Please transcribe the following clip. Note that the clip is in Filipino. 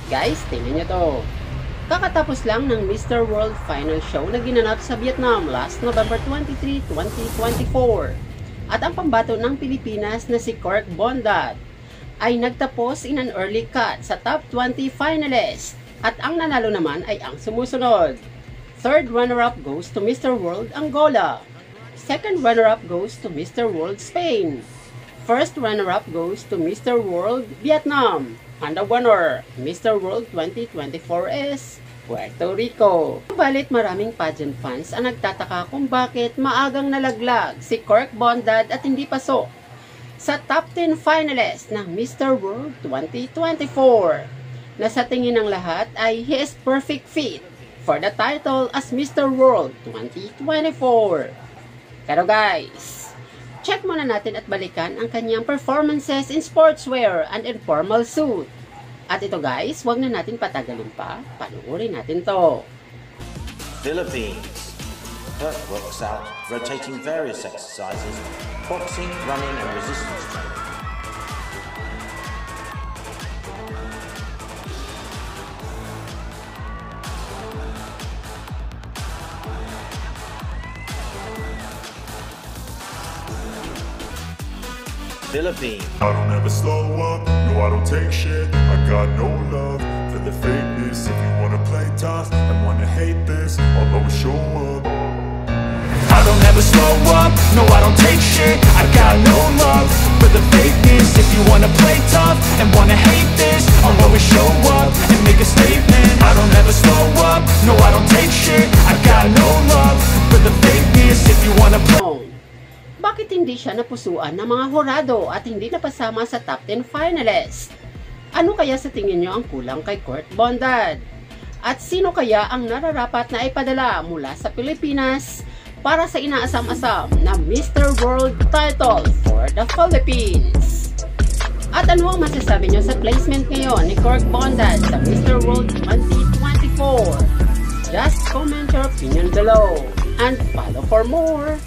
Guys, tingnan nyo to. Kakatapos lang ng Mr. World Final Show na ginanap sa Vietnam last November 23, 2024. At ang pambato ng Pilipinas na si Kirk Bondad ay nagtapos in an early cut sa top 20 finalists. At ang nanalo naman ay ang sumusunod. Third runner-up goes to Mr. World Angola. Second runner-up goes to Mr. World Spain. First runner-up goes to Mr. World Vietnam. And the winner, Mr. World 2024 is Puerto Rico. Balit maraming pageant fans ang nagtataka kung bakit maagang nalaglag si Kirk Bondad at hindi pasok sa top 10 finalists ng Mr. World 2024. Na sa tingin ng lahat ay he is perfect fit for the title as Mr. World 2024. Pero guys, check muna natin at balikan ang kanyang performances in sportswear and informal suit. At ito guys, wag na natin patagalin pa. Panuorin natin to. Philippines. Kirk works out rotating various exercises, boxing, running and resistance training. Philippines. I don't ever slow up, no I don't take shit. I got no love for the fakeness. If you wanna play tough and wanna hate this, I'll always show up. I don't ever slow up, no I don't take shit. I got no love for the fakeness. If you wanna play tough and wanna hate this, I'll always show up and make a statement. I don't ever slow up, no I don't take shit. I got no love for the fakeness. If you wanna play. Bakit hindi siya napusuan ng mga hurado at hindi napasama sa top 10 finalists? Ano kaya sa tingin nyo ang kulang kay Kirk Bondad? At sino kaya ang nararapat na ipadala mula sa Pilipinas para sa inaasam-asam na Mr. World title for the Philippines? At ano ang masasabi nyo sa placement ngayon ni Kirk Bondad sa Mr. World 2024? Just comment your opinion below and follow for more.